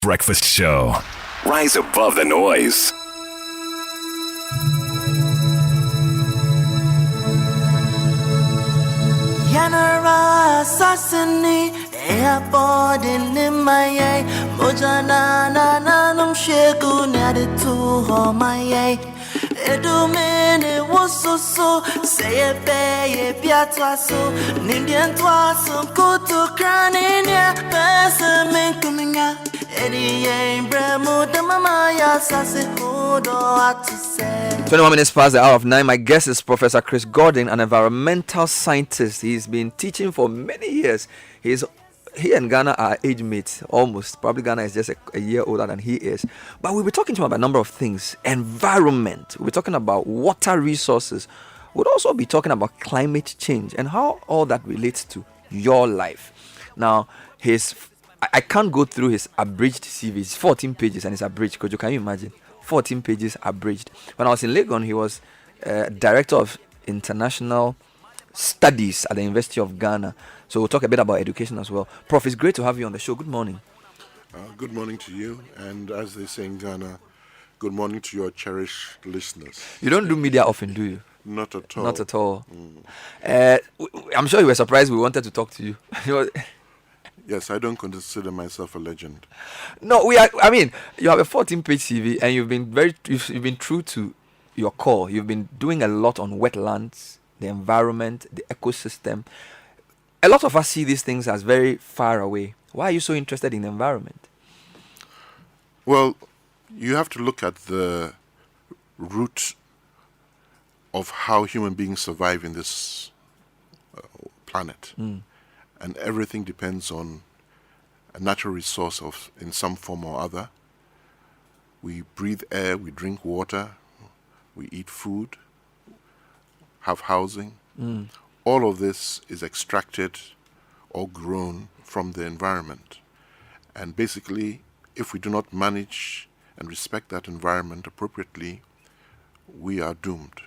Breakfast Show. Rise above the noise. Yanara Sassini, airport in my Mojana Nanum Shegu Naditu my Edumene was so say a bay, Piatra so, Nindian Twassum, go to Crania, Pessamin Kuminga, Eddie Bremo, the Mamaya Sassi, who do what to say. 21 minutes past the hour of 9. My guest is Professor Chris Gordon, an environmental scientist. He's been teaching for many years. He and Ghana are age mates, almost. Probably Ghana is just a year older than he is. But we'll be talking to him about a number of things. Environment. We'll be talking about water resources. We'll also be talking about climate change and how all that relates to your life. Now, I can't go through his abridged CV. It's 14 pages and it's abridged. Could you can you imagine? 14 pages abridged. When I was in Legon, he was director of international studies at the University of Ghana. So we'll talk a bit about education as well. Prof, it's great to have you on the show. Good morning. Good morning to you, and as they say in Ghana, good morning to your cherished listeners. You don't do media often, do you? Not at all. Not at all. I'm sure you were surprised we wanted to talk to you. Yes, I don't consider myself a legend. No, you have a 14-page CV, and you've been true to your core. You've been doing a lot on wetlands, the environment, the ecosystem. A lot of us see these things as very far away. Why are you so interested in the environment? Well, you have to look at the root of how human beings survive in this planet. And everything depends on a natural resource in some form or other. We breathe air, we drink water, we eat food, have housing. All of this is extracted or grown from the environment. And basically, if we do not manage and respect that environment appropriately, we are doomed.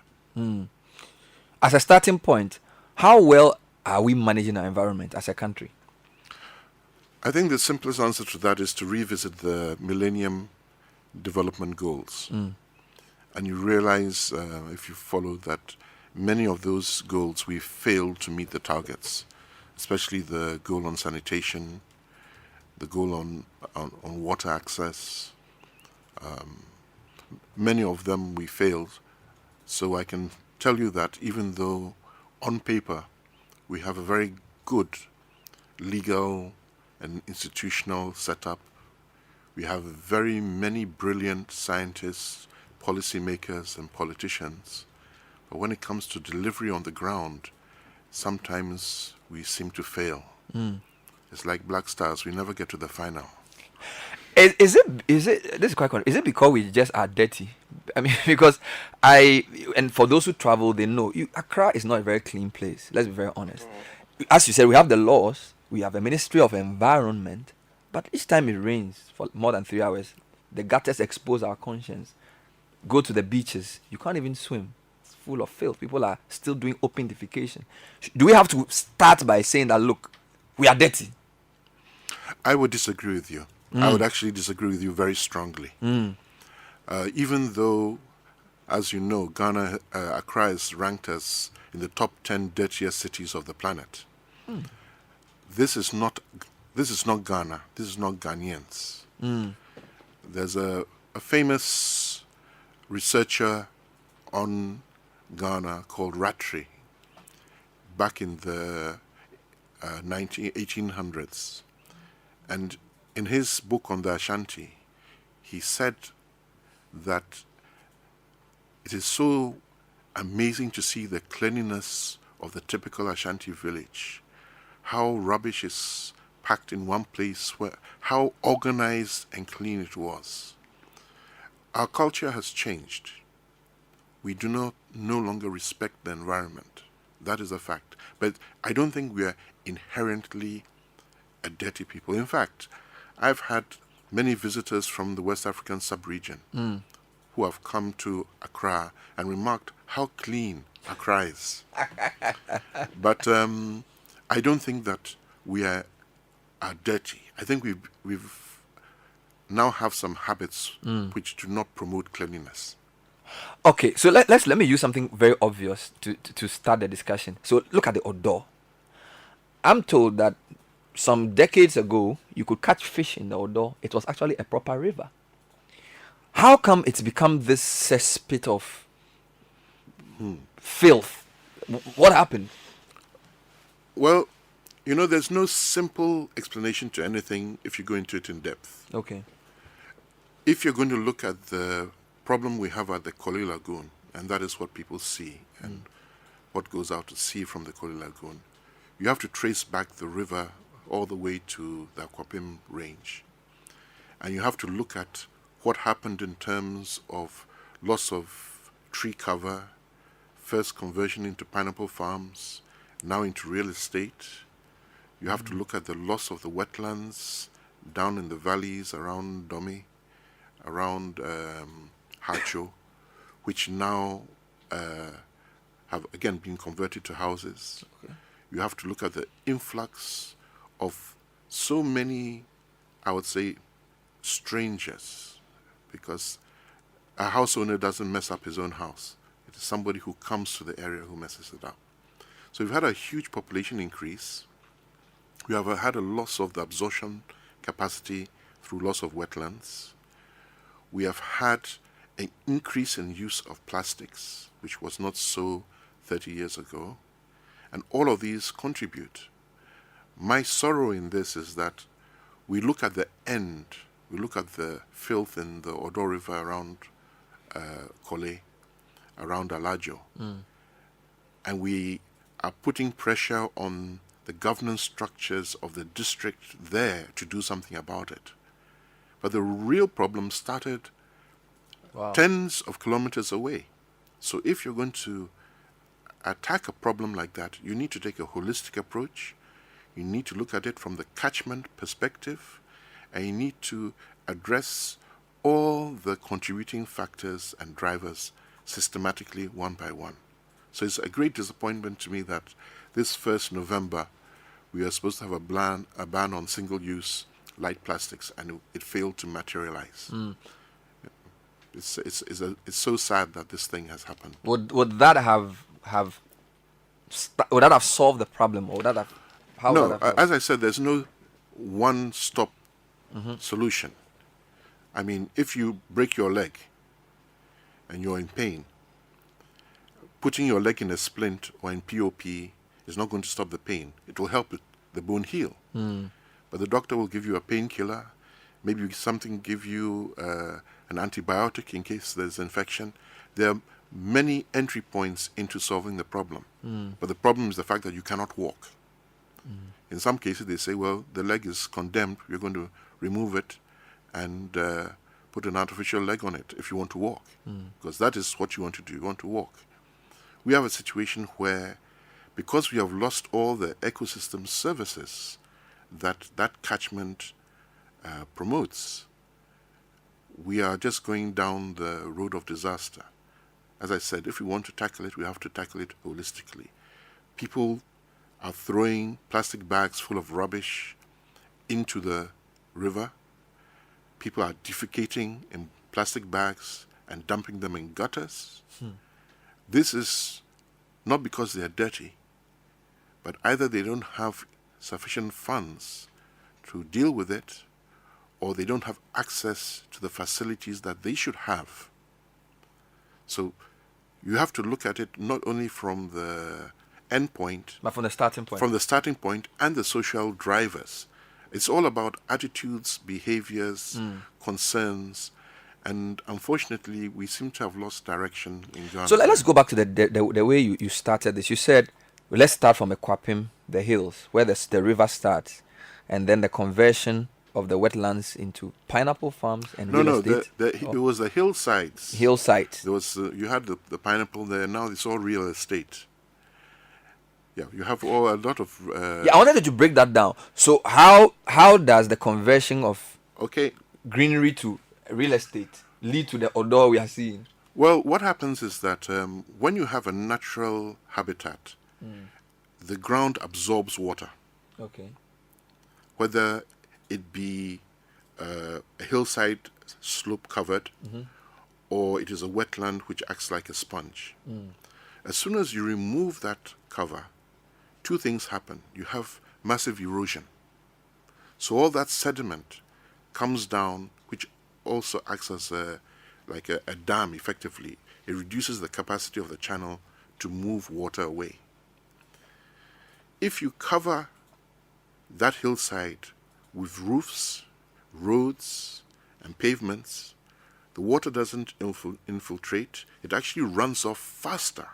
As a starting point, how well are we managing our environment as a country? I think the simplest answer to that is to revisit the Millennium Development Goals. And you realize, if you follow that, many of those goals we failed to meet the targets, especially the goal on sanitation, the goal on water access. Many of them we failed. So I can tell you that even though on paper we have a very good legal and institutional setup, we have very many brilliant scientists, policymakers, and politicians. But when it comes to delivery on the ground, sometimes we seem to fail. It's like Black Stars, we never get to the final. Is it this is quite common. Is it because we just are dirty? I mean, because and for those who travel, they know Accra is not a very clean place. Let's be very honest. As you said, we have the laws, we have a Ministry of Environment, but each time it rains for more than 3 hours, the gutters expose our conscience. Go to the beaches, you can't even swim. It's full of filth. People are still doing open defecation. Do we have to start by saying that, look, we are dirty? I would disagree with you. I would actually disagree with you very strongly. Even though, as you know, Accra is ranked as in the top 10 dirtiest cities of the planet. This is not Ghana. This is not Ghanaians. There's a famous researcher on Ghana called Rattray back in the 1800s. And in his book on the Ashanti, he said that it is so amazing to see the cleanliness of the typical Ashanti village, how rubbish is packed in one place, how organized and clean it was. Our culture has changed. We do no longer respect the environment. That is a fact. But I don't think we are inherently a dirty people. In fact, I've had many visitors from the West African sub-region who have come to Accra and remarked how clean Accra is. But I don't think that we are dirty. I think we've now have some habits which do not promote cleanliness. Okay, so let me use something very obvious to start the discussion. So look at the odor. I'm told that some decades ago you could catch fish in the odor. It was actually a proper river. How come it's become this cesspit of filth? What happened? Well, you know, there's no simple explanation to anything if you go into it in depth. Okay. If you're going to look at the problem we have at the Koli Lagoon, and that is what people see and what goes out to sea from the Koli Lagoon, you have to trace back the river all the way to the Akwapim range. And you have to look at what happened in terms of loss of tree cover, first conversion into pineapple farms, now into real estate. You have to look at the loss of the wetlands down in the valleys around Domi, around Hacho, which now have again been converted to houses. Okay. You have to look at the influx of so many, I would say, strangers, because a house owner doesn't mess up his own house. It is somebody who comes to the area who messes it up. So we've had a huge population increase. We have had a loss of the absorption capacity through loss of wetlands. We have had an increase in use of plastics, which was not so 30 years ago. And all of these contribute. My sorrow in this is that we look at the end, we look at the filth in the Odo River around Kole, around Alajo, and we are putting pressure on the governance structures of the district there to do something about it. But the real problem started tens of kilometers away. So if you're going to attack a problem like that, you need to take a holistic approach. You need to look at it from the catchment perspective, and you need to address all the contributing factors and drivers systematically one by one. So it's a great disappointment to me that this 1st November we are supposed to have a ban on single-use light plastics, and it failed to materialize. It's so sad that this thing has happened. Would that have solved the problem, or would that have? No, as I said, there's no one-stop solution. I mean, if you break your leg and you're in pain, putting your leg in a splint or in POP is not going to stop the pain. It will help the bone heal. But the doctor will give you a painkiller, maybe give you an antibiotic in case there's infection. There are many entry points into solving the problem. But the problem is the fact that you cannot walk. In some cases, they say, well, the leg is condemned. You're going to remove it and put an artificial leg on it if you want to walk. Because that is what you want to do. You want to walk. We have a situation where, because we have lost all the ecosystem services that catchment promotes, we are just going down the road of disaster. As I said, if we want to tackle it, we have to tackle it holistically. People are throwing plastic bags full of rubbish into the river. People are defecating in plastic bags and dumping them in gutters. This is not because they are dirty, but either they don't have sufficient funds to deal with it, or they don't have access to the facilities that they should have. So you have to look at it not only from the end point, but from the starting point. From the starting point and the social drivers. It's all about attitudes, behaviors, concerns, and unfortunately, we seem to have lost direction in Ghana. So let's go back to the way you started this. You said, well, let's start from Akwapim, the hills, where the river starts, and then the conversion of the wetlands into pineapple farms and real estate. It was the hillsides. Hillsides. There was you had the pineapple there. Now it's all real estate. Yeah, you have a lot of. I wanted to break that down. So how does the conversion of greenery to real estate lead to the odor we are seeing? Well, what happens is that when you have a natural habitat, the ground absorbs water. Okay. Whether it be a hillside slope covered, or it is a wetland which acts like a sponge. As soon as you remove that cover, two things happen. You have massive erosion. So all that sediment comes down, which also acts as a dam, effectively. It reduces the capacity of the channel to move water away. If you cover that hillside with roofs, roads, and pavements, the water doesn't infiltrate. It actually runs off faster.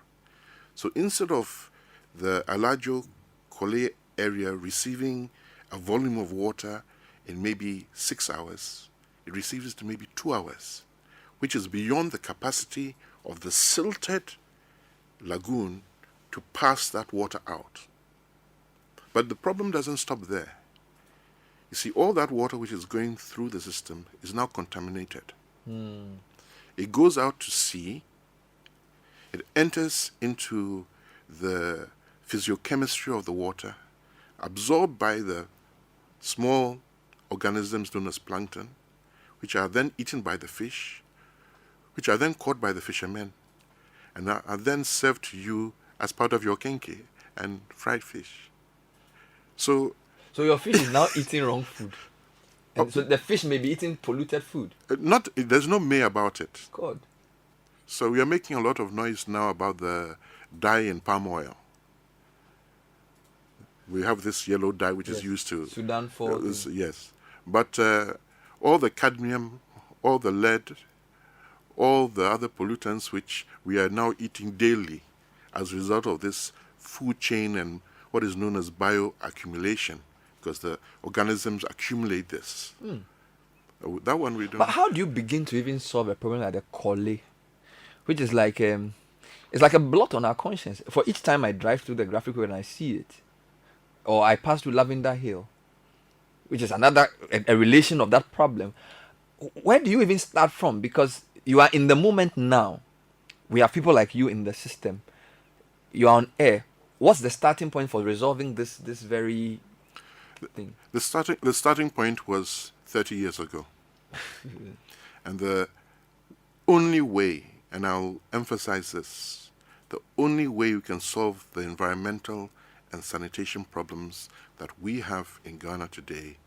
So instead of the Alajo Kole area receiving a volume of water in maybe 6 hours, it receives it in maybe 2 hours, which is beyond the capacity of the silted lagoon to pass that water out. But the problem doesn't stop there. You see, all that water which is going through the system is now contaminated. It goes out to sea. It enters into the physiochemistry of the water, absorbed by the small organisms known as plankton, which are then eaten by the fish, which are then caught by the fishermen, and are then served to you as part of your kenke and fried fish. So your fish is now eating wrong food. And so the fish may be eating polluted food. There's no may about it. God. So we are making a lot of noise now about the dye in palm oil. We have this yellow dye which is used to Sudan for yes, but all the cadmium, all the lead, all the other pollutants which we are now eating daily as a result of this food chain and what is known as bioaccumulation, because the organisms accumulate this. That one we don't. But how do you begin to even solve a problem like the Kole, which is like it's like a blot on our conscience? For each time I drive through the graphic road and I see it, or I pass through Lavender Hill, which is another a relation of that problem. Where do you even start from? Because you are in the moment now. We have people like you in the system. You are on air. What's the starting point for resolving this very thing? The starting point was 30 years ago. And the only way, and I'll emphasize this, the only way we can solve the environmental and sanitation problems that we have in Ghana today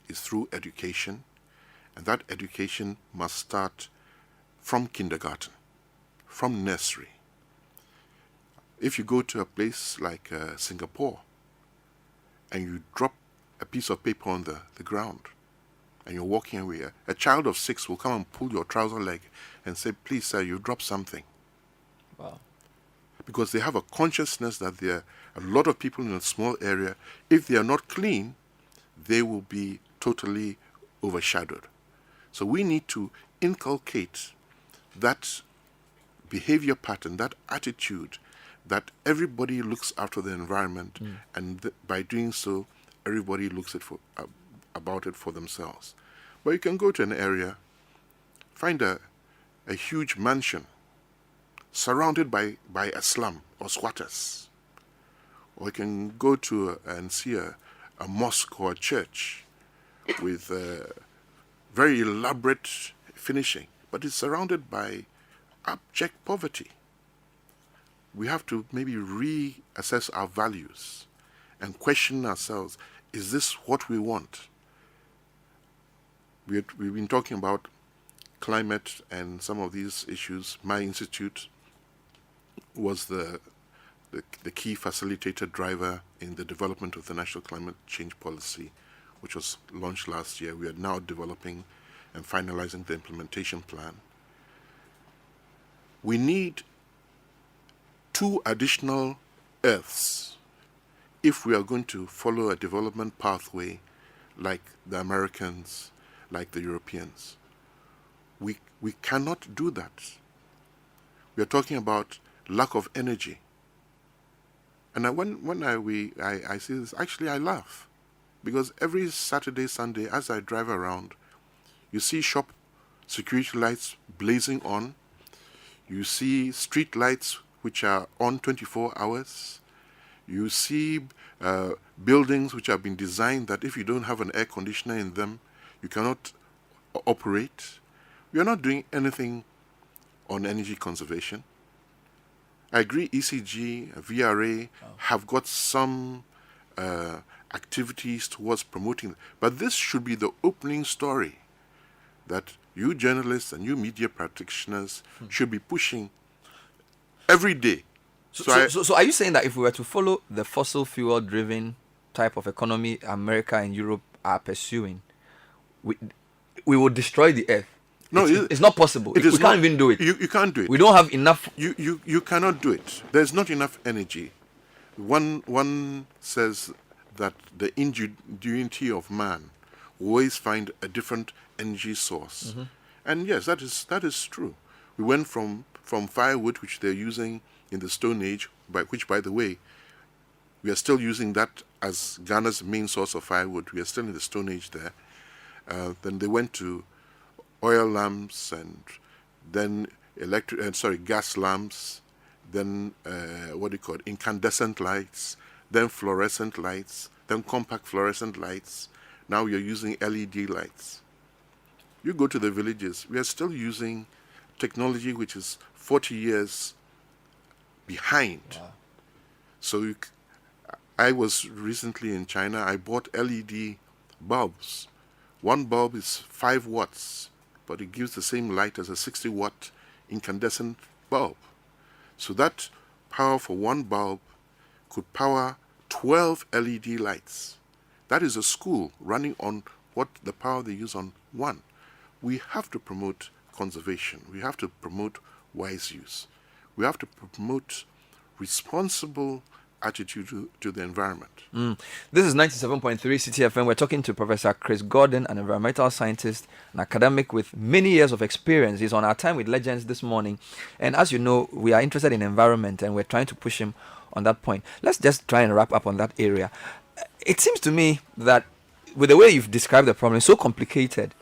is through education, and that education must start from kindergarten, from nursery. If you go to a place like Singapore and you drop a piece of paper on the ground and you're walking away, a child of 6 will come and pull your trouser leg and say, "Please, sir, you dropped something." Wow. Because they have a consciousness that there are a lot of people in a small area. If they are not clean, they will be totally overshadowed. So we need to inculcate that behavior pattern, that attitude, that everybody looks after the environment, and by doing so, everybody looks about it for themselves. But you can go to an area, find a huge mansion surrounded by a slum or squatters. Or you can go to and see a mosque or a church with very elaborate finishing, but it's surrounded by abject poverty. We have to maybe reassess our values and question ourselves, is this what we want? We've been talking about climate and some of these issues. My institute was the key facilitator driver in the development of the National Climate Change Policy, which was launched last year. We are now developing and finalizing the implementation plan. We need 2 additional Earths if we are going to follow a development pathway like the Americans, like the Europeans. We cannot do that. We are talking about lack of energy. And when I see this, actually I laugh. Because every Saturday, Sunday, as I drive around, you see shop security lights blazing on. You see street lights which are on 24 hours. You see buildings which have been designed that if you don't have an air conditioner in them, you cannot operate. We are not doing anything on energy conservation. I agree ECG, VRA have got some activities towards promoting, but this should be the opening story that you journalists and you media practitioners should be pushing every day. So are you saying that if we were to follow the fossil fuel driven type of economy America and Europe are pursuing, we will destroy the earth? No, it's not possible. We can't even do it. You can't do it. We don't have enough. You cannot do it. There's not enough energy. One says that the ingenuity of man will always find a different energy source. Mm-hmm. And yes, that is true. We went from firewood, which they're using in the Stone Age, which, by the way, we are still using that as Ghana's main source of firewood. We are still in the Stone Age there. Then they went to oil lamps, and then gas lamps, then incandescent lights, then fluorescent lights, then compact fluorescent lights. Now you're using LED lights. You go to the villages, we are still using technology which is 40 years behind. Wow. So I was recently in China. I bought LED bulbs. One bulb is 5 watts, but it gives the same light as a 60-watt incandescent bulb. So that power for one bulb could power 12 LED lights. That is a school running on what the power they use on one. We have to promote conservation. We have to promote wise use. We have to promote responsible attitude to the environment. This is 97.3 Citi FM. We're talking to Professor Chris Gordon, an environmental scientist, an academic with many years of experience. He's on our Time with Legends this morning. And as you know, we are interested in environment and we're trying to push him on that point. Let's just try and wrap up on that area. It seems to me that with the way you've described the problem, it's so complicated.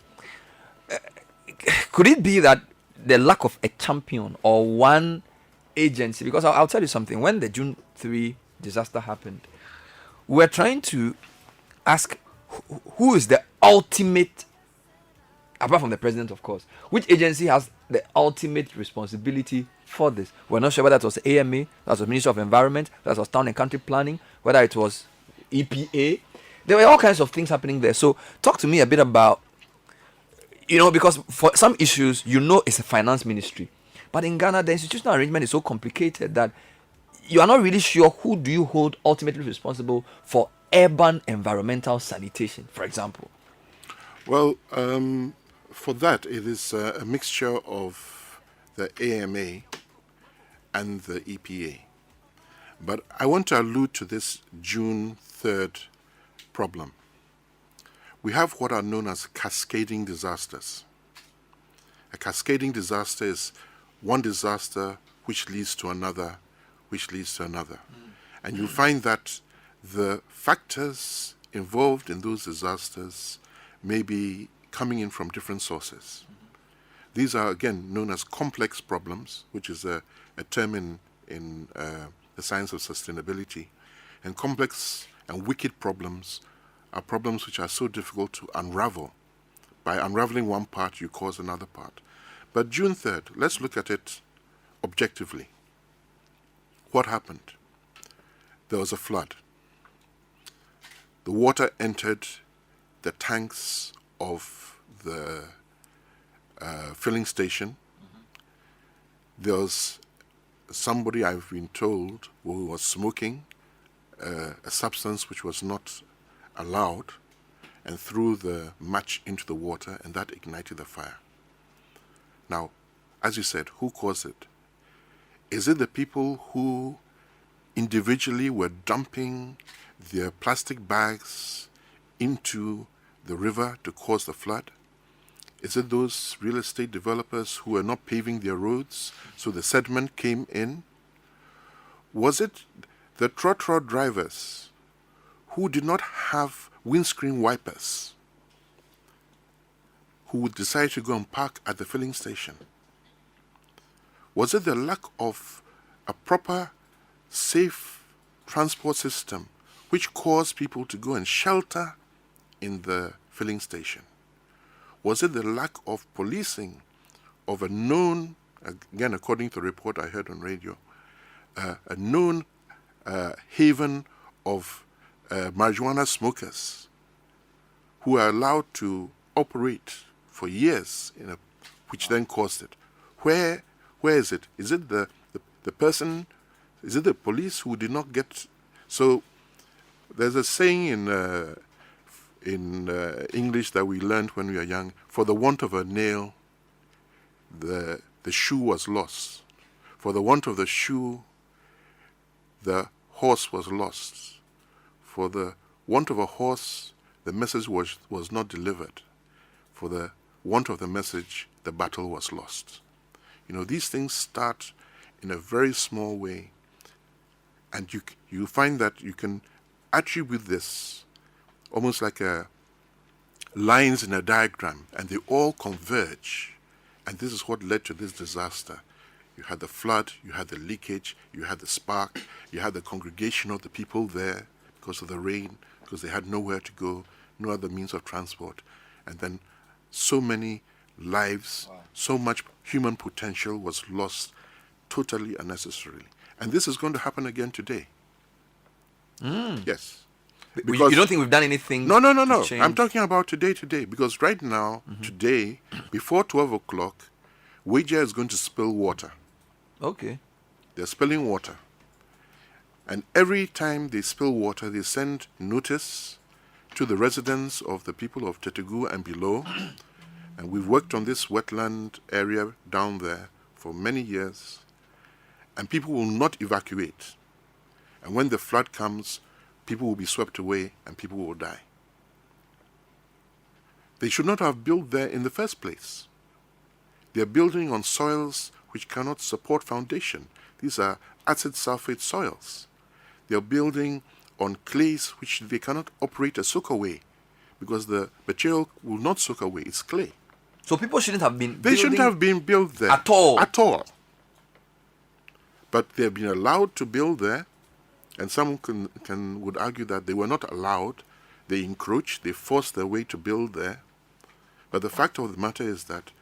Could it be that the lack of a champion or one agency? Because I'll tell you something. When the June 3 disaster happened, we're trying to ask who is the ultimate, apart from the president, of course, which agency has the ultimate responsibility for this? We're not sure whether it was AMA, that was Ministry of Environment, that was Town and Country Planning, whether it was EPA. There were all kinds of things happening there. So talk to me a bit about, because for some issues, it's a finance ministry. But in Ghana, the institutional arrangement is so complicated that you are not really sure who do you hold ultimately responsible for urban environmental sanitation, for example. Well, for that, it is a mixture of the AMA and the EPA. But I want to allude to this June 3rd problem. We have what are known as cascading disasters. A cascading disaster is one disaster which leads to another, which leads to another. And you find that the factors involved in those disasters may be coming in from different sources. These are, again, known as complex problems, which is a term in the science of sustainability. And complex and wicked problems are problems which are so difficult to unravel. By unraveling one part, you cause another part. But June 3rd, let's look at it objectively. What happened? There was a flood. The water entered the tanks of the filling station. There was somebody, I've been told, who was smoking a substance which was not allowed and threw the match into the water, and that ignited the fire. Now, as you said, who caused it? Is it the people who individually were dumping their plastic bags into the river to cause the flood? Is it those real estate developers who were not paving their roads, so the sediment came in? Was it the trotro drivers who did not have windscreen wipers, who would decide to go and park at the filling station? Was it the lack of a proper, safe transport system which caused people to go and shelter in the filling station? Was it the lack of policing of a known, again according to the report I heard on radio, a known haven of marijuana smokers who are allowed to operate for years, which then caused it? Where is it? Is it the person? Is it the police who did not get? So there's a saying in English that we learned when we were young: for the want of a nail, the shoe was lost. For the want of the shoe, the horse was lost. For the want of a horse, the message was not delivered. For the want of the message, the battle was lost. These things start in a very small way, and you find that you can attribute this almost like lines in a diagram, and they all converge, and this is what led to this disaster. You had the flood, you had the leakage, you had the spark, you had the congregation of the people there because of the rain, because they had nowhere to go, no other means of transport, and then so many lives, so much human potential was lost totally unnecessarily. And this is going to happen again today. Yes. Because you don't think we've done anything? No. To change? I'm talking about today, because right now, today, before 12 o'clock, Wager is going to spill water. Okay. They're spilling water. And every time they spill water, they send notice to the residents of the people of Tetugu and below. And we've worked on this wetland area down there for many years. And people will not evacuate. And when the flood comes, people will be swept away and people will die. They should not have built there in the first place. They're building on soils which cannot support foundation. These are acid sulfate soils. They're building on clays which they cannot operate a soak away because the material will not soak away. It's clay. So people shouldn't have been They shouldn't have been built there. At all. At all. But they've been allowed to build there, and some would argue that they were not allowed. They encroached, they forced their way to build there. But the fact of the matter is that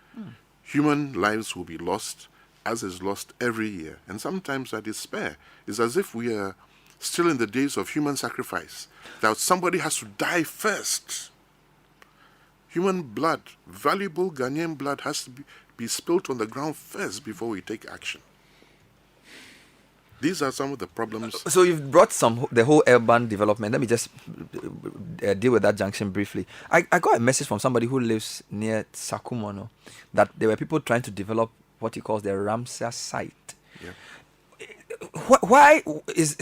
human lives will be lost, as is lost every year. And sometimes I despair. It's as if we are still in the days of human sacrifice, that somebody has to die first. Human blood, valuable Ghanaian blood, has to be spilt on the ground first before we take action. These are some of the problems. So you've brought the whole urban development. Let me just deal with that junction briefly. I got a message from somebody who lives near Sakumono that there were people trying to develop what he calls the Ramsar site. Yeah. Why is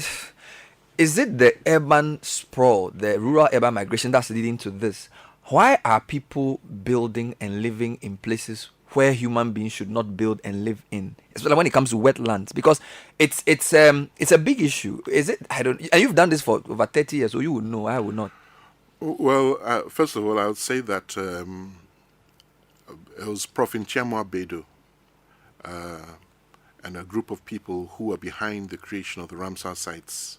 it the urban sprawl, the rural urban migration that's leading to this? Why are people building and living in places where human beings should not build and live in, especially when it comes to wetlands? Because it's a big issue. Is it? I don't. And you've done this for over 30 years, so you would know. I would not. Well, first of all, I would say that it was Prof. Nchiamwa Bedo and a group of people who were behind the creation of the Ramsar sites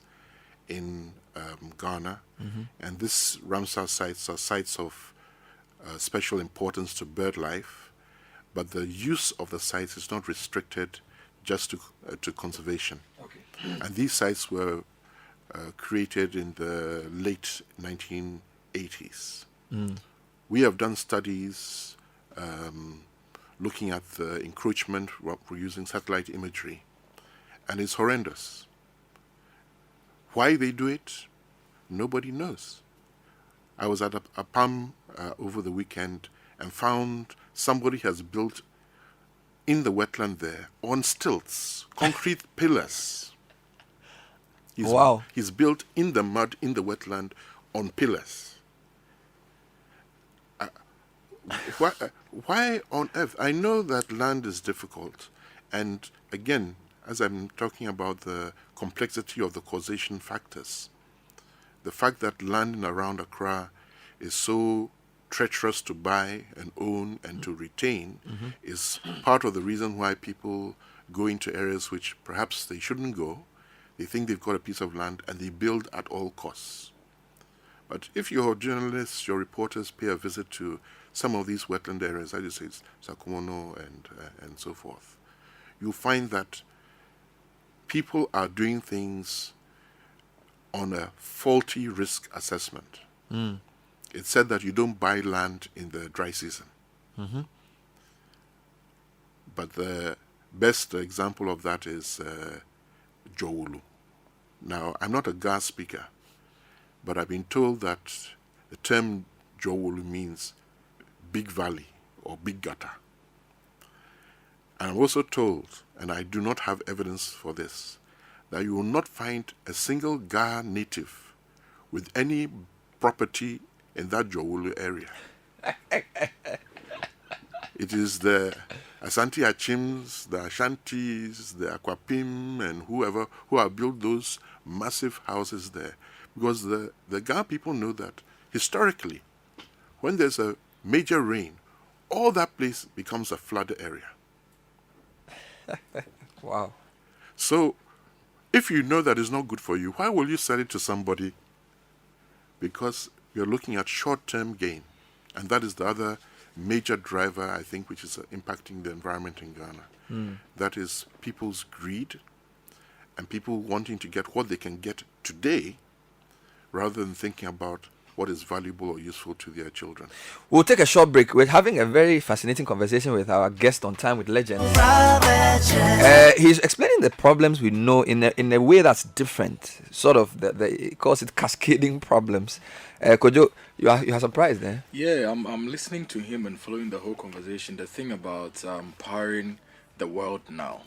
in Ghana. And these Ramsar sites are sites of special importance to bird life, but the use of the sites is not restricted just to conservation. Okay. And these sites were created in the late 1980s. We have done studies looking at the encroachment. We're using satellite imagery, and it's horrendous. Why they do it, nobody knows. I was at a palm over the weekend and found somebody has built in the wetland there on stilts, concrete pillars. Wow. He's built in the mud in the wetland on pillars. Why on earth? I know that land is difficult, and again, as I'm talking about the complexity of the causation factors, the fact that land in around Accra is so treacherous to buy and own and to retain is part of the reason why people go into areas which perhaps they shouldn't go. They think they've got a piece of land and they build at all costs. But if your journalists, your reporters pay a visit to some of these wetland areas, as you say, Sakumono and so forth, you find that people are doing things on a faulty risk assessment. It's said that you don't buy land in the dry season. But the best example of that is Jowulu. Now, I'm not a gas speaker, but I've been told that the term Jowulu means big valley or big gutter. And I'm also told, and I do not have evidence for this, that you will not find a single Ga native with any property in that Jowulu area. It is the Asante Achims, the Ashantis, the Akwapim, and whoever who have built those massive houses there. Because the Ga people know that historically, when there's a major rain, all that place becomes a flood area. Wow. So, if you know that it's not good for you, why will you sell it to somebody? Because you're looking at short-term gain. And that is the other major driver, I think, which is impacting the environment in Ghana. That is people's greed and people wanting to get what they can get today rather than thinking about what is valuable or useful to their children. We'll take a short break. We're having a very fascinating conversation with our guest on Time with Legends. He's explaining the problems we know in a way that's different. Sort of, he calls it cascading problems. Kojo, you are surprised there? Yeah, I'm listening to him and following the whole conversation. The thing about powering the world now.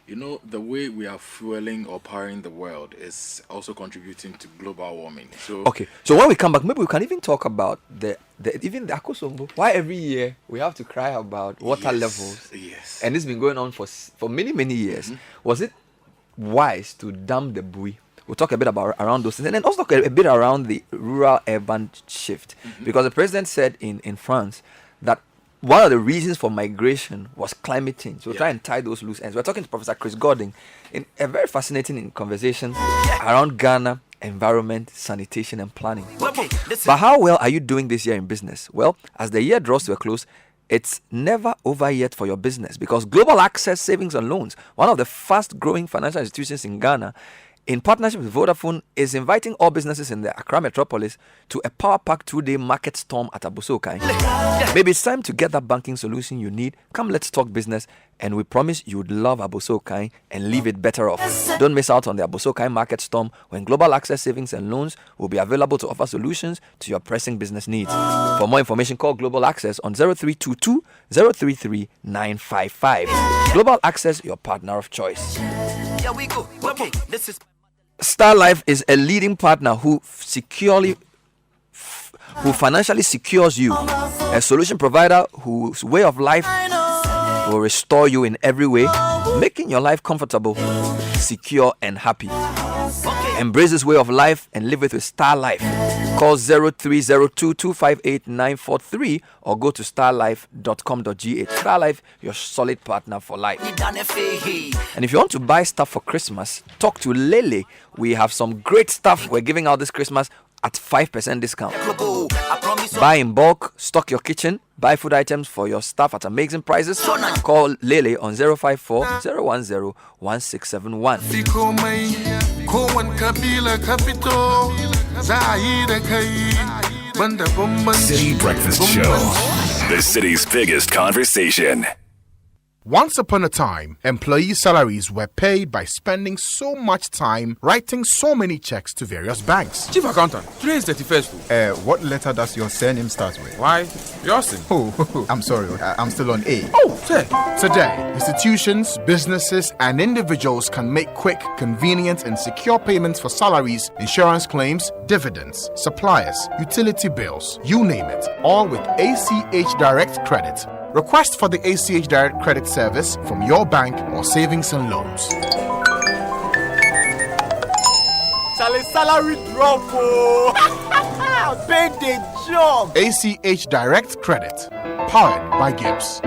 You know, the way we are fueling or powering the world is also contributing to global warming. So okay, so when we come back, maybe we can even talk about even the Akosombo. Why every year we have to cry about water levels? Yes. And it's been going on for many years. Was it wise to dam the buoy? We'll talk a bit about around those things, and then also talk a bit around the rural-urban shift, because the president said in France that one of the reasons for migration was climate change. So we'll try and tie those loose ends. We're talking to Professor Chris Gordon in a very fascinating conversation around Ghana, environment, sanitation, and planning. But how well are you doing this year in business? Well, as the year draws to a close, it's never over yet for your business, because Global Access Savings and Loans, one of the fast-growing financial institutions in Ghana, in partnership with Vodafone, is inviting all businesses in the Accra metropolis to a Power Pack 2-day market storm at Abosokai. Maybe it's time to get that banking solution you need. Come, let's talk business, and we promise you'd love Abosokai and leave it better off. Don't miss out on the Abosokai market storm, when Global Access Savings and Loans will be available to offer solutions to your pressing business needs. For more information, call Global Access on 0322 033 955. Global Access, your partner of choice. Here we go. Okay, this is Star Life is a leading partner who financially secures you, a solution provider whose way of life will restore you in every way, making your life comfortable, secure, and happy. Embrace this way of life and live it with Star Life. Call 0302-258-943 or go to starlife.com.gh. Star Life, your solid partner for life. And if you want to buy stuff for Christmas, talk to Lele. We have some great stuff we're giving out this Christmas at 5% discount. Buy in bulk, stock your kitchen, buy food items for your staff at amazing prices. Call Lele on 054-010-1671. City Breakfast Show, the city's biggest conversation. Once upon a time, employee salaries were paid by spending so much time writing so many checks to various banks. Chief Accountant, today is 31st. What letter does your surname start with? Why? Yours. Oh, I'm sorry, I'm still on A. Oh, say. Today, institutions, businesses, and individuals can make quick, convenient, and secure payments for salaries, insurance claims, dividends, suppliers, utility bills, you name it, all with ACH Direct Credit. Request for the ACH Direct Credit service from your bank or savings and loans. Salary drop, big day job. ACH Direct Credit, powered by Gibbs.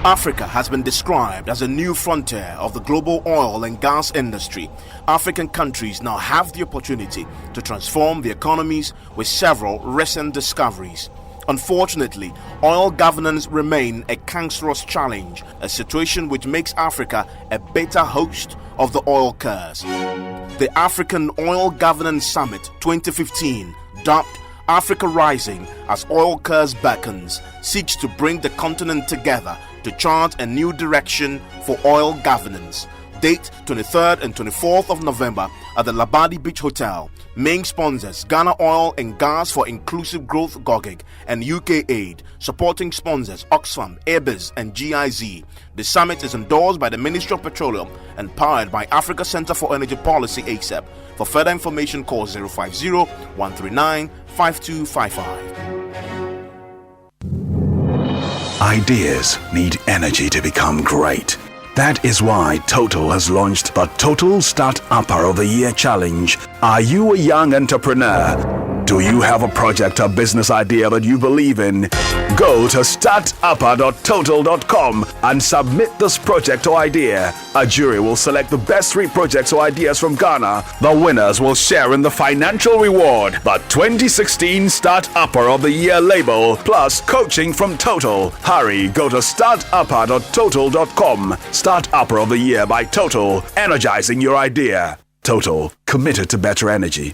Africa has been described as a new frontier of the global oil and gas industry. African countries now have the opportunity to transform their economies with several recent discoveries. Unfortunately, oil governance remains a cancerous challenge, a situation which makes Africa a better host of the oil curse. The African Oil Governance Summit 2015, dubbed Africa Rising as Oil Curse Beckons, seeks to bring the continent together to chart a new direction for oil governance. Date 23rd and 24th of November at the Labadi Beach Hotel. Main sponsors Ghana Oil and Gas for Inclusive Growth GOGIG and UK Aid. Supporting sponsors Oxfam, ABIS and GIZ. The summit is endorsed by the Ministry of Petroleum and powered by Africa Center for Energy Policy ASAP. For further information, call 050-139-5255. Ideas need energy to become great. That is why Total has launched the Total Start-Upper of the Year Challenge. Are you a young entrepreneur? Do you have a project or business idea that you believe in? Go to startupper.total.com and submit this project or idea. A jury will select the best 3 projects or ideas from Ghana. The winners will share in the financial reward, the 2016 Start-Upper of the Year label, plus coaching from Total. Hurry, go to startupper.total.com. Start-Upper of the Year by Total, energizing your idea. Total, committed to better energy.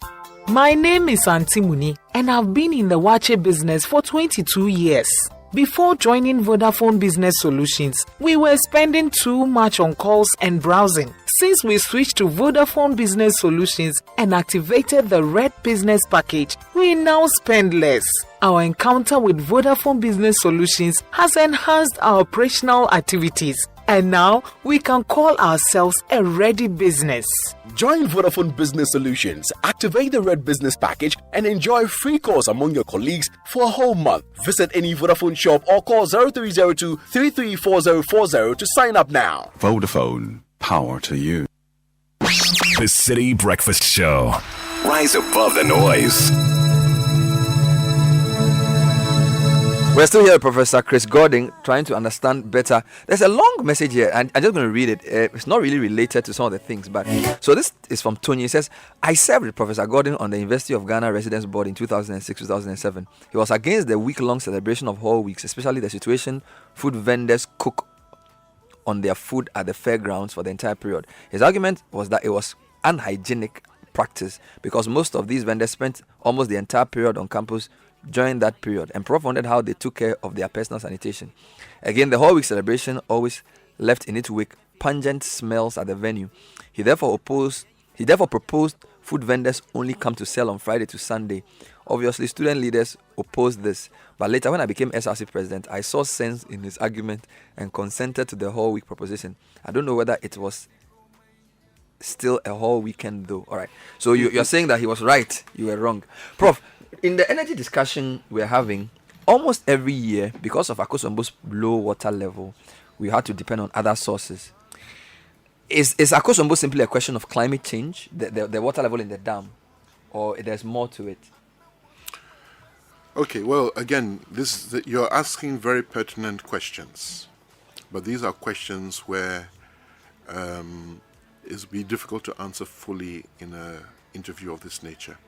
My name is Auntie Muni, and I've been in the watcher business for 22 years. Before joining Vodafone Business Solutions, we were spending too much on calls and browsing. Since we switched to Vodafone Business Solutions and activated the Red Business Package, we now spend less. Our encounter with Vodafone Business Solutions has enhanced our operational activities. And now we can call ourselves a ready business. Join Vodafone Business Solutions, activate the Red Business Package, and enjoy free calls among your colleagues for a whole month. Visit any Vodafone shop or call 0302 334040 to sign up now. Vodafone, power to you. The Citi Breakfast Show. Rise above the noise. We're still here, Professor Chris Gordon, trying to understand better. There's a long message here, and I'm just going to read it. It's not really related to some of the things, but so this is from Tony. It says, I served with Professor Gordon on the University of Ghana Residence Board in 2006-2007. He was against the week-long celebration of Hall Weeks, especially the situation food vendors cook on their food at the fairgrounds for the entire period. His argument was that it was unhygienic practice because most of these vendors spent almost the entire period on campus during that period, and Prof wondered how they took care of their personal sanitation. Again, the whole week celebration always left in its wake pungent smells at the venue. He therefore proposed food vendors only come to sell on Friday to Sunday. Obviously, student leaders opposed this, but later when I became SRC president, I saw sense in his argument and consented to the whole week proposition. I don't know whether it was still a whole weekend though. All right, so you're saying that he was right, you were wrong. Prof, in the energy discussion we're having, almost every year, because of Akosombo's low water level, we had to depend on other sources. Is Akosombo simply a question of climate change, the water level in the dam, or there's more to it? Okay, well, again, you're asking very pertinent questions, but these are questions where it's be difficult to answer fully in an interview of this nature.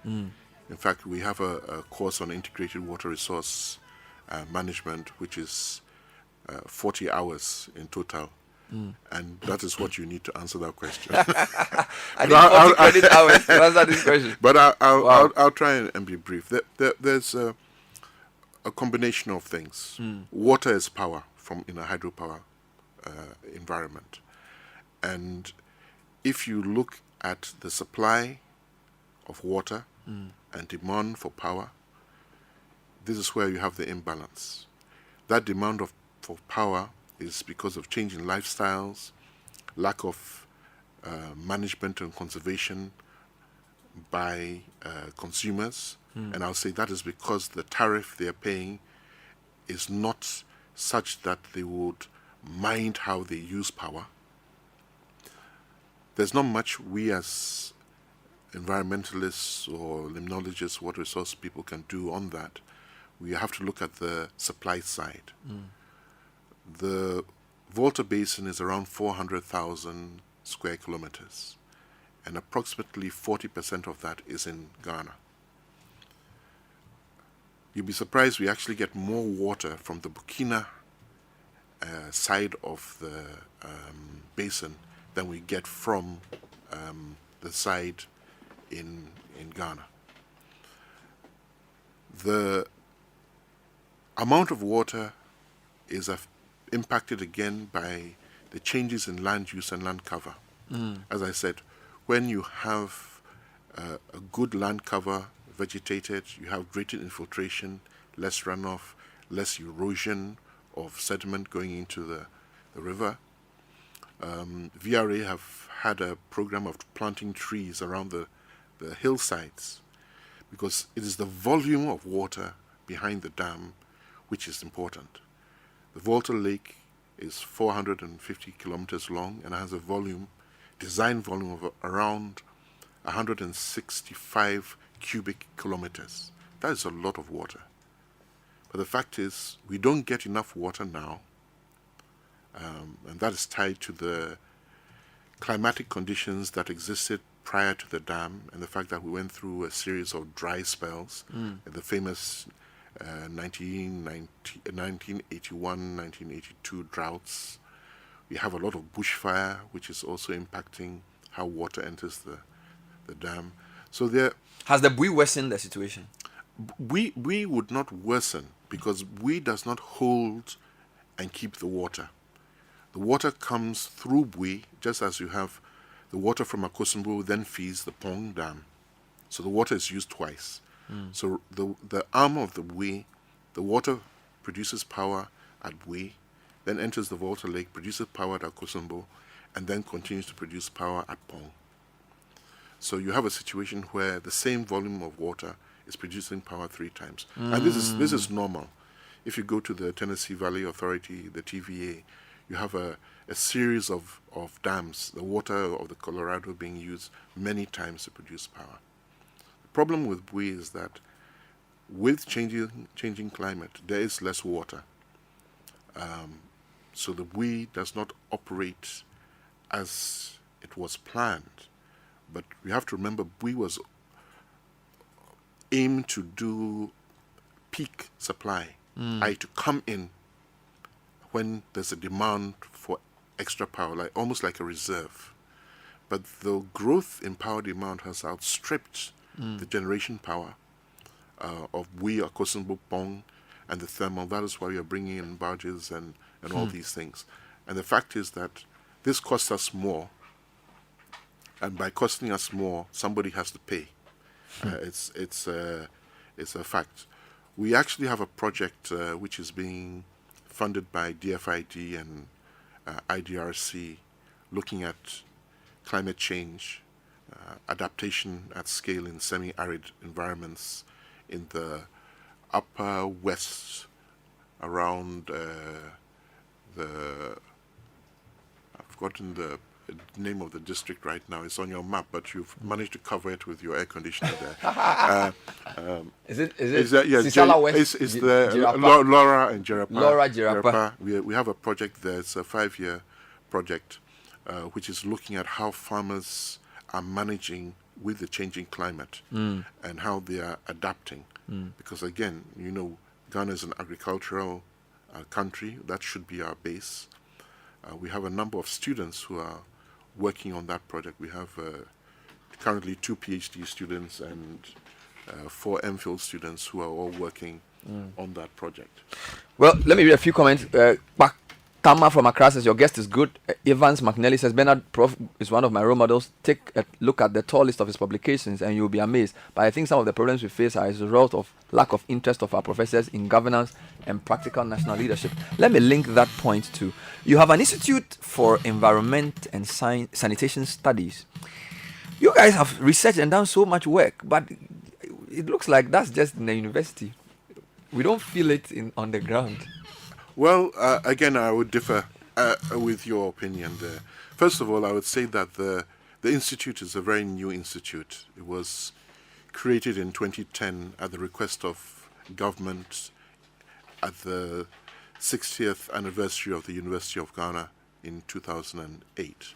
In fact, we have a course on integrated water resource management, which is 40 hours in total. And that is what you need to answer that question. I need 40 credit hours to answer this question. But I'll try and be brief. There's a combination of things. Water is power in a hydropower environment. And if you look at the supply of water and demand for power, this is where you have the imbalance. That demand for power is because of changing lifestyles, lack of management and conservation by consumers. And I'll say that is because the tariff they're paying is not such that they would mind how they use power. There's not much we as environmentalists or limnologists, water resource people can do on that. We have to look at the supply side. The Volta Basin is around 400,000 square kilometers, and approximately 40% of that is in Ghana. You'll be surprised we actually get more water from the Burkina side of the basin than we get from the side in Ghana. The amount of water is impacted again by the changes in land use and land cover. As I said, when you have a good land cover vegetated, you have greater infiltration, less runoff, less erosion of sediment going into the river. VRA have had a program of planting trees around the hillsides, because it is the volume of water behind the dam which is important. The Volta Lake is 450 kilometers long and has a design volume of around 165 cubic kilometers. That is a lot of water. But the fact is, we don't get enough water now, and that is tied to the climatic conditions that existed prior to the dam, and the fact that we went through a series of dry spells, the famous 1981, 1982 droughts. We have a lot of bushfire, which is also impacting how water enters the dam. So there has the Bui worsened the situation? We would not worsen, because Bui does not hold and keep the water. The water comes through Bui, just as you have the water from Akosombo then feeds the Pong Dam. So the water is used twice. So the arm of the Bui, the water produces power at Bui, then enters the Volta Lake, produces power at Akosombo, and then continues to produce power at Pong. So you have a situation where the same volume of water is producing power 3 times. And this is normal. If you go to the Tennessee Valley Authority, the TVA, you have a series of dams, the water of the Colorado being used many times to produce power. The problem with Bui is that with changing climate, there is less water. So the Bui does not operate as it was planned. But we have to remember, Bui was aimed to do peak supply, to come in when there's a demand for extra power, almost like a reserve. But the growth in power demand has outstripped the generation power of Bui, Akosombo, Pong, and the thermal. That is why we are bringing in barges and all these things. And the fact is that this costs us more, and by costing us more, somebody has to pay. It's a fact. We actually have a project which is being funded by DFID and IDRC, looking at climate change, adaptation at scale in semi-arid environments in the upper west, around I've forgotten the name of the district right now. It's on your map, but you've managed to cover it with your air conditioner there. Is it Sisala West? It's the Laura and Jerapa. Laura Jerapa. We have a project there. It's a 5-year project, which is looking at how farmers are managing with the changing climate and how they are adapting. Because again, Ghana is an agricultural country. That should be our base. We have a number of students who are working on that project. We have currently 2 PhD students and 4 MPhil students who are all working on that project. Well, let me read a few comments. Tama from Accra says, your guest is good. Evans McNally says, Bernard Prof is one of my role models. Take a look at the tall list of his publications and you'll be amazed. But I think some of the problems we face are as a result of lack of interest of our professors in governance and practical national leadership. Let me link that point to, you have an Institute for Environment and Sanitation Studies. You guys have researched and done so much work, but it looks like that's just in the university. We don't feel it on the ground. Well, again, I would differ with your opinion there. First of all, I would say that the institute is a very new institute. It was created in 2010 at the request of government at the 60th anniversary of the University of Ghana in 2008.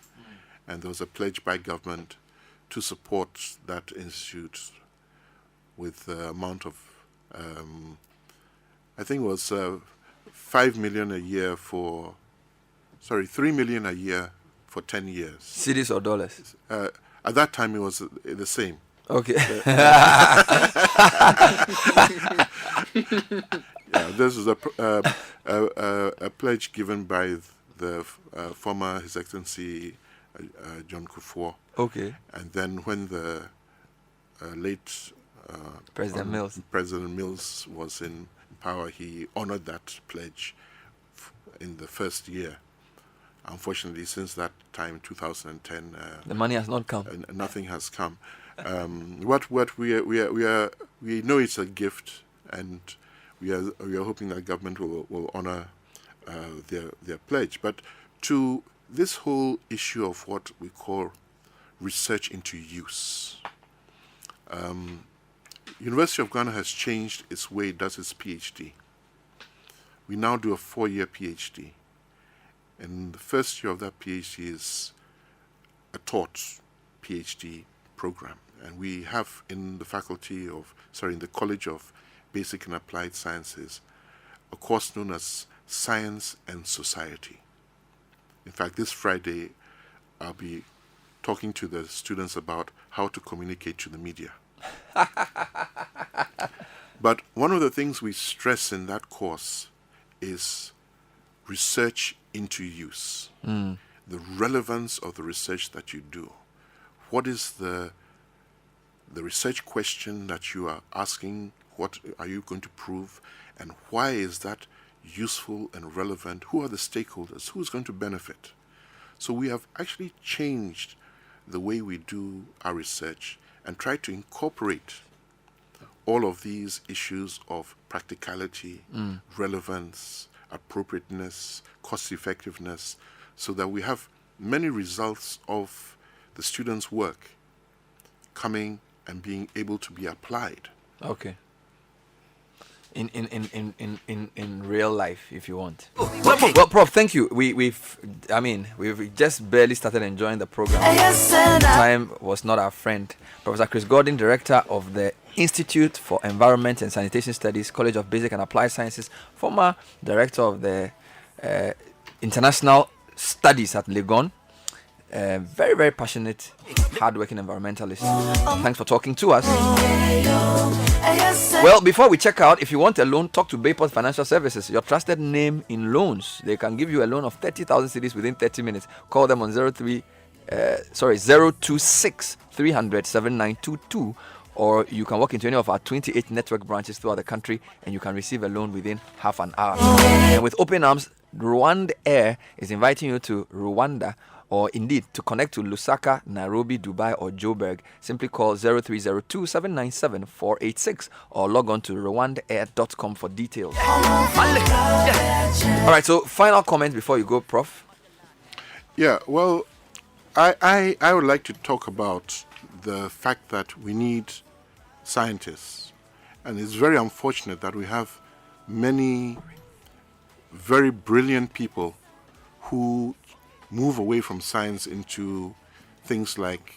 And there was a pledge by government to support that institute with the amount of, I think it was 5 million a year for, 3 million a year for 10 years. Cities or dollars? At that time, it was the same. Okay. This is a pledge given by the former His Excellency John Kufuor. Okay. And then when the late President Mills was in power, he honored that pledge in the first year. Unfortunately, since that time, 2010, the money has not come. Nothing has come. What we know it's a gift, and we are hoping that government will honor their pledge. But to this whole issue of what we call research into use, University of Ghana has changed its way it does its PhD. We now do a 4-year PhD. And the first year of that PhD is a taught PhD program. And we have in the in the College of Basic and Applied Sciences, a course known as Science and Society. In fact, this Friday, I'll be talking to the students about how to communicate to the media. But one of the things we stress in that course is research into use. The relevance of the research that you do. What is the research question that you are asking? What are you going to prove? And why is that useful and relevant? Who are the stakeholders? Who's going to benefit? So we have actually changed the way we do our research and try to incorporate all of these issues of practicality, relevance, appropriateness, cost effectiveness, so that we have many results of the students' work coming and being able to be applied. Okay. In real life, if you want. Okay. Well, Prof, thank you. We've just barely started enjoying the program. Time was not our friend. Professor Chris Gordon, Director of the Institute for Environment and Sanitation Studies, College of Basic and Applied Sciences, former Director of the International Studies at Legon. Very, very passionate, hardworking environmentalist. Thanks for talking to us. Well, before we check out, if you want a loan, talk to Bayport Financial Services, your trusted name in loans. They can give you a loan of 30,000 cedis within 30 minutes. Call them on 026 300 7922, or you can walk into any of our 28 network branches throughout the country and you can receive a loan within half an hour. And with open arms, Rwanda Air is inviting you to Rwanda, or indeed to connect to Lusaka, Nairobi, Dubai, or Joburg. Simply call 0302 797 486 or log on to rwandaair.com for details. All right, so final comment before you go, Prof. Yeah, well, I would like to talk about the fact that we need scientists. And it's very unfortunate that we have many very brilliant people who move away from science into things like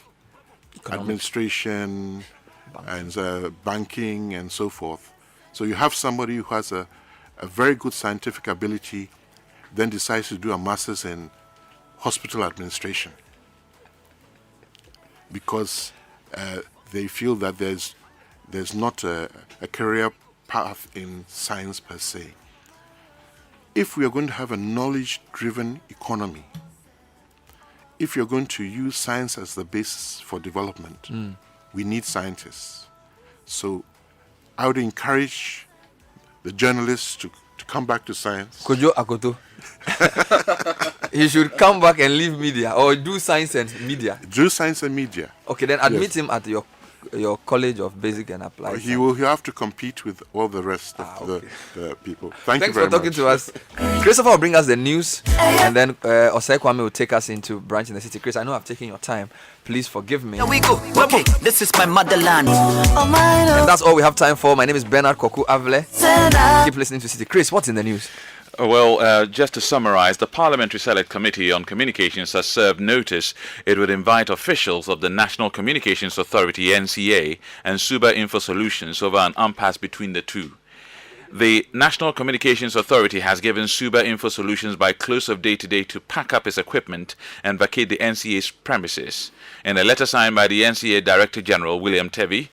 administration and banking and so forth. So you have somebody who has a very good scientific ability, then decides to do a master's in hospital administration because they feel that there's not a career path in science per se. If we are going to have a knowledge-driven economy, if you're going to use science as the basis for development, we need scientists. So I would encourage the journalists to come back to science. Kojo Akoto. He should come back and leave media, or do science and media. Do science and media. Okay, then admit him at your College of Basic and Applied. He'll have to compete with all the rest of the people. Thanks you very much. Thanks for talking to us. Christopher will bring us the news, and then Osei Kwame will take us into Branch in the City. Chris, I know I've taken your time. Please forgive me. Here we go. Okay, this is my motherland. And that's all we have time for. My name is Bernard Koku Avle. Keep listening to City. Chris, what's in the news? Well, just to summarize, the Parliamentary Select Committee on Communications has served notice it would invite officials of the National Communications Authority, NCA, and Suba Info Solutions over an impasse between the two. The National Communications Authority has given Suba Info Solutions by close of day today to pack up its equipment and vacate the NCA's premises. In a letter signed by the NCA Director General, William Tebby,